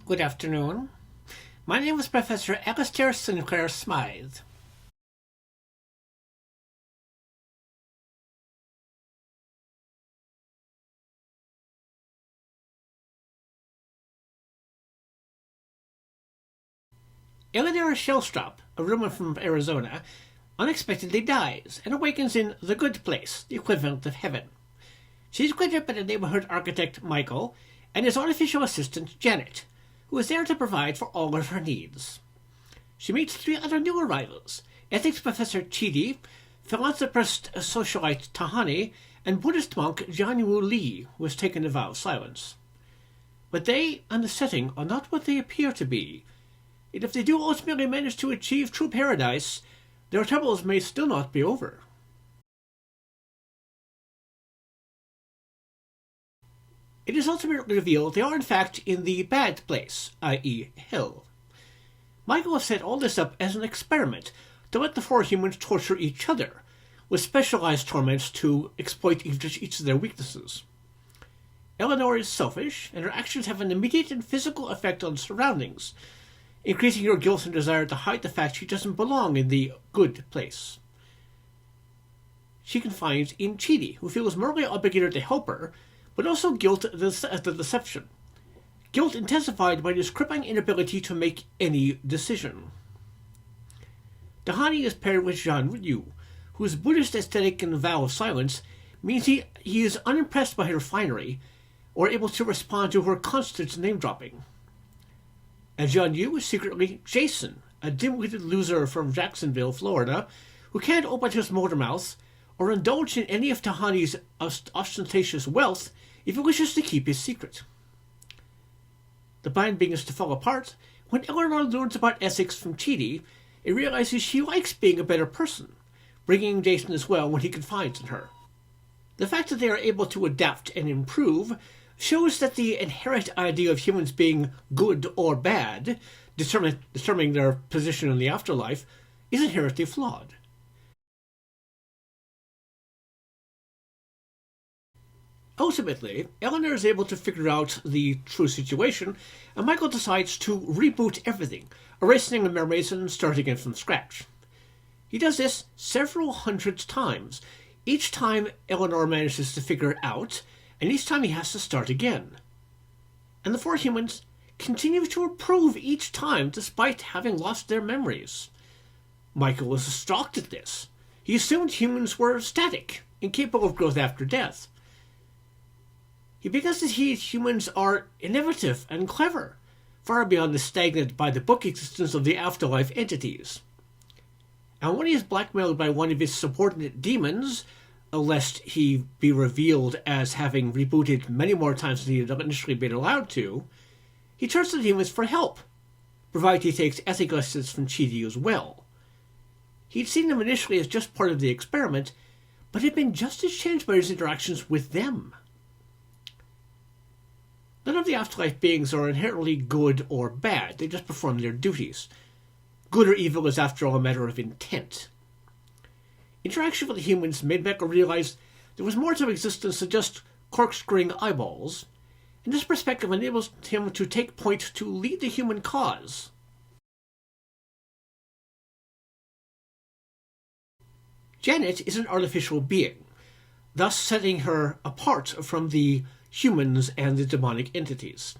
Good afternoon. My name is Professor Alistair Sinclair Smythe. Eleanor Shellstrop, a woman from Arizona, unexpectedly dies and awakens in the good place, the equivalent of heaven. She's greeted by the neighborhood architect Michael and his artificial assistant Janet, who is there to provide for all of her needs. She meets three other new arrivals: ethics professor Chidi, philanthropist socialite Tahani, and Buddhist monk John Woo Lee, who has taken a vow of silence. But they and the setting are not what they appear to be, and if they do ultimately manage to achieve true paradise, their troubles may still not be over. It is ultimately revealed they are in fact in the bad place, i.e. hell. Michael has set all this up as an experiment to let the four humans torture each other, with specialized torments to exploit each of their weaknesses. Eleanor is selfish, and her actions have an immediate and physical effect on surroundings, increasing her guilt and desire to hide the fact she doesn't belong in the good place. She confides in Chidi, who feels morally obligated to help her, but also guilt at the deception. Guilt intensified by his crippling inability to make any decision. Tahani is paired with Jean Yu, whose Buddhist aesthetic and vow of silence means he is unimpressed by her finery, or able to respond to her constant name-dropping. And Jean Yu is secretly Jason, a dim-witted loser from Jacksonville, Florida, who can't open his motor mouth or indulge in any of Tahani's ostentatious wealth if he wishes to keep his secret. The plan begins to fall apart when Eleanor learns about ethics from Chidi and realizes she likes being a better person, bringing Jason as well when he confides in her. The fact that they are able to adapt and improve shows that the inherent idea of humans being good or bad, determining their position in the afterlife, is inherently flawed. Ultimately, Eleanor is able to figure out the true situation, and Michael decides to reboot everything, erasing the memories and starting again from scratch. He does this several hundred times, each time Eleanor manages to figure it out, and each time he has to start again. And the four humans continue to improve each time despite having lost their memories. Michael was shocked at this. He assumed humans were static, incapable of growth after death. He begins to see humans are innovative and clever, far beyond the stagnant by-the-book existence of the afterlife entities. And when he is blackmailed by one of his subordinate demons, lest he be revealed as having rebooted many more times than he had initially been allowed to, he turns to the demons for help, provided he takes ethic lessons from Chidi as well. He'd seen them initially as just part of the experiment, but had been just as changed by his interactions with them. None of the afterlife beings are inherently good or bad, they just perform their duties. Good or evil is after all a matter of intent. Interaction with the humans made Michael realize there was more to existence than just corkscrewing eyeballs, and this perspective enables him to take point to lead the human cause. Janet is an artificial being, thus setting her apart from the humans and the demonic entities.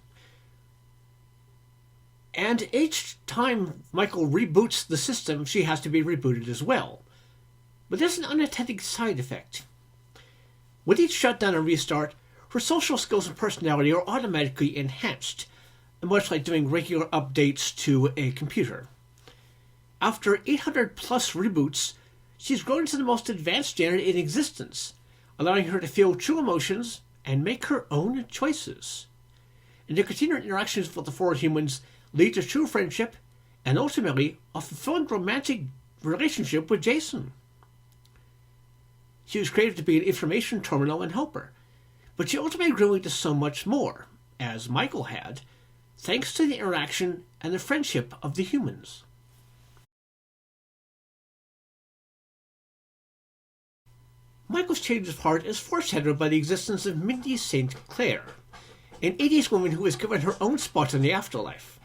And each time Michael reboots the system, she has to be rebooted as well. But there's an unintended side effect. With each shutdown and restart, her social skills and personality are automatically enhanced, much like doing regular updates to a computer. After 800 plus reboots, she's grown into the most advanced Janet in existence, allowing her to feel true emotions and make her own choices. And their continued interactions with the four humans lead to true friendship and ultimately a fulfilling romantic relationship with Jason. She was created to be an information terminal and helper, but she ultimately grew into so much more, as Michael had, thanks to the interaction and the friendship of the humans. Michael's change of heart is foreshadowed by the existence of Mindy St. Clair, an 80s woman who was given her own spot in the afterlife.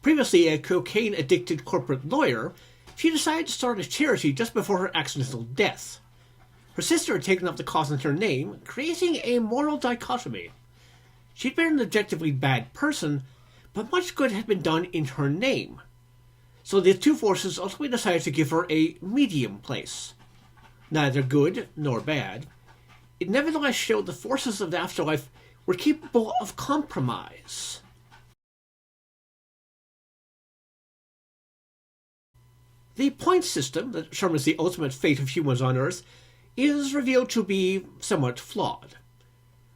Previously a cocaine-addicted corporate lawyer, she decided to start a charity just before her accidental death. Her sister had taken up the cause in her name, creating a moral dichotomy. She'd been an objectively bad person, but much good had been done in her name. So the two forces ultimately decided to give her a medium place. Neither good nor bad, it nevertheless showed the forces of the afterlife were capable of compromise. The point system that determines the ultimate fate of humans on Earth is revealed to be somewhat flawed.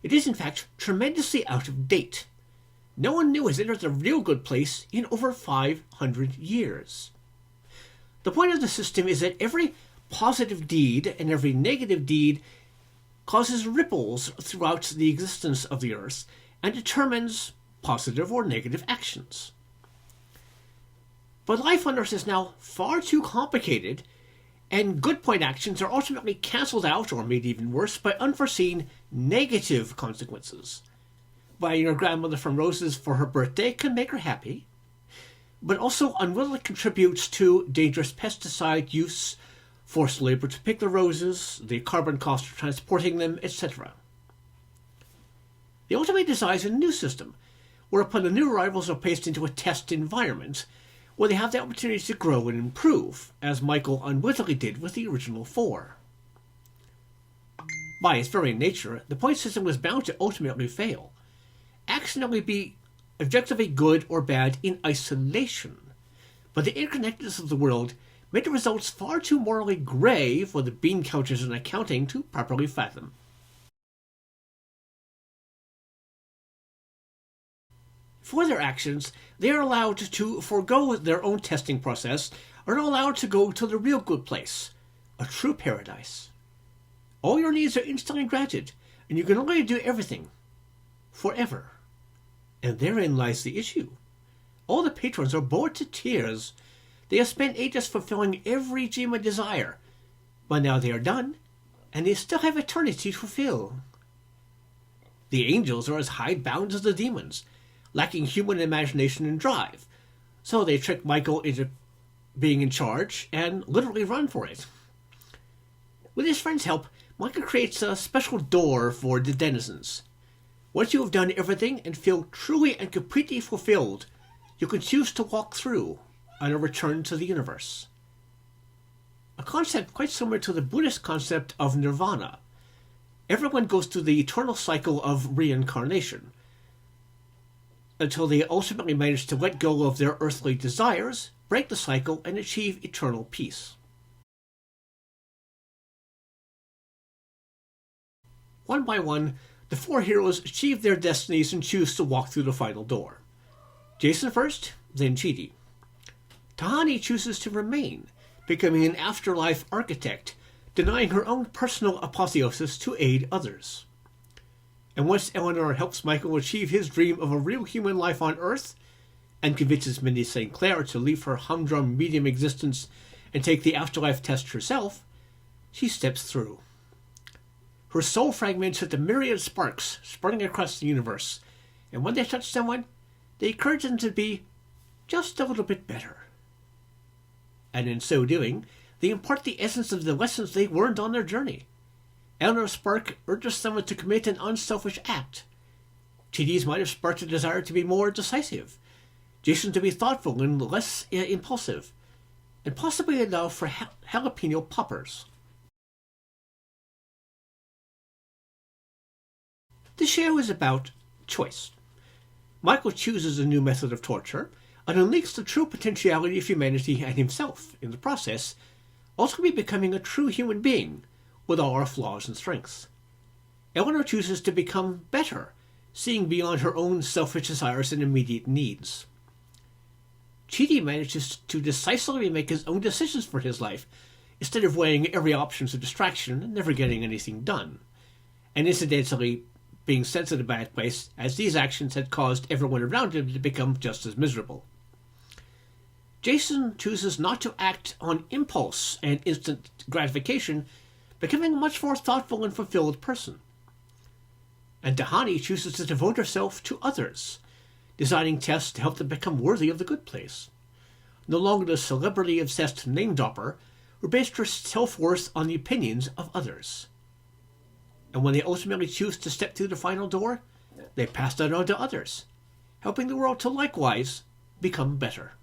It is in fact tremendously out of date. No one new has entered the real good place in over 500 years. The point of the system is that every positive deed and every negative deed causes ripples throughout the existence of the Earth and determines positive or negative actions. But life on Earth is now far too complicated, and good point actions are ultimately cancelled out, or made even worse, by unforeseen negative consequences. Buying your grandmother from roses for her birthday can make her happy, but also unwillingly contributes to dangerous pesticide use, forced labor to pick the roses, the carbon cost of transporting them, etc. The ultimate designs a new system, whereupon the new arrivals are placed into a test environment, where they have the opportunity to grow and improve, as Michael unwittingly did with the original 4. By its very nature, the point system was bound to ultimately fail. Acts can only be objectively good or bad in isolation, but the interconnectedness of the world made the results far too morally grey for the bean counters in accounting to properly fathom. For their actions, they are allowed to forego their own testing process, or are allowed to go to the real good place, a true paradise. All your needs are instantly granted, and you can only do everything, forever. And therein lies the issue. All the patrons are bored to tears. They have spent ages fulfilling every dream and desire, but now they are done, and they still have eternity to fulfill. The angels are as hidebound as the demons, lacking human imagination and drive, so they trick Michael into being in charge and literally run for it. With his friend's help, Michael creates a special door for the denizens. Once you have done everything and feel truly and completely fulfilled, you can choose to walk through on a return to the universe. A concept quite similar to the Buddhist concept of nirvana. Everyone goes through the eternal cycle of reincarnation, until they ultimately manage to let go of their earthly desires, break the cycle, and achieve eternal peace. One by one, the 4 heroes achieve their destinies and choose to walk through the final door. Jason first, then Chidi. Tahani chooses to remain, becoming an afterlife architect, denying her own personal apotheosis to aid others. And once Eleanor helps Michael achieve his dream of a real human life on Earth, and convinces Mindy St. Clair to leave her humdrum medium existence and take the afterlife test herself, she steps through. Her soul fragments hit the myriad sparks spreading across the universe, and when they touch someone, they encourage them to be just a little bit better. And in so doing, they impart the essence of the lessons they learned on their journey. Eleanor's spark urges someone to commit an unselfish act. Chidi's might have sparked a desire to be more decisive, Jason to be thoughtful and less impulsive, and possibly a love for jalapeno poppers. The show is about choice. Michael chooses a new method of torture and unleashes the true potentiality of humanity and himself in the process, ultimately becoming a true human being with all our flaws and strengths. Eleanor chooses to become better, seeing beyond her own selfish desires and immediate needs. Chidi manages to decisively make his own decisions for his life, instead of weighing every option as a distraction and never getting anything done, and incidentally being sent to the bad place, as these actions had caused everyone around him to become just as miserable. Jason chooses not to act on impulse and instant gratification, becoming a much more thoughtful and fulfilled person. and Dahani chooses to devote herself to others, designing tests to help them become worthy of the good place. No longer the celebrity-obsessed name-dropper who based her self-worth on the opinions of others. And when they ultimately choose to step through the final door, they pass that on to others, helping the world to likewise become better.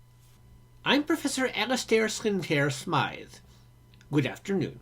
I'm Professor Alastair Skincairn Smythe. Good afternoon.